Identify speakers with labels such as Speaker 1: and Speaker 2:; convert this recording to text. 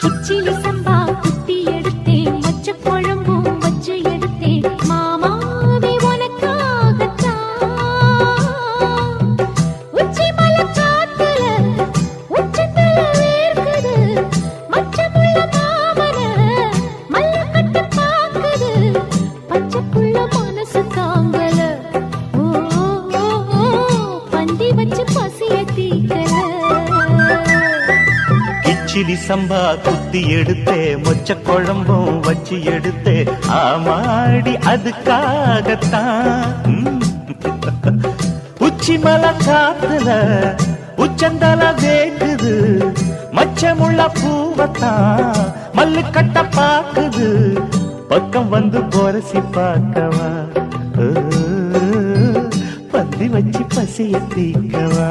Speaker 1: கிச்சிலி சம்பா குத்தி எடுத்தேன், மொச்ச குழம்பும் வச்சு எடுத்தேன், மாமாவே உனக்காகத்தான். உச்சி மலை காத்துல உச்சத்துல வேர்க்குது, மச்சமுள்ள மாமன மல்லக்கட்டு பாக்குது, பச்சைக்குள்ள மனசு தாங்கல. ஓ பந்தி வச்சு பசிய தீக்கல.
Speaker 2: கிச்சிலி சம்பா குத்தி எடுத்தே, மொச்ச குழம்பும் வச்சு எடுத்தே, ஆமாடி அதுக்காகத்தான். உச்சி மலை காத்துல உச்சந்தல வேக்குது, மச்சமுள்ள பூவத்தான் மல்லு கட்ட பாக்குது, பக்கம் வந்து பொரசி பார்க்கவா, பந்தி வச்சு பசிய தீக்கவா.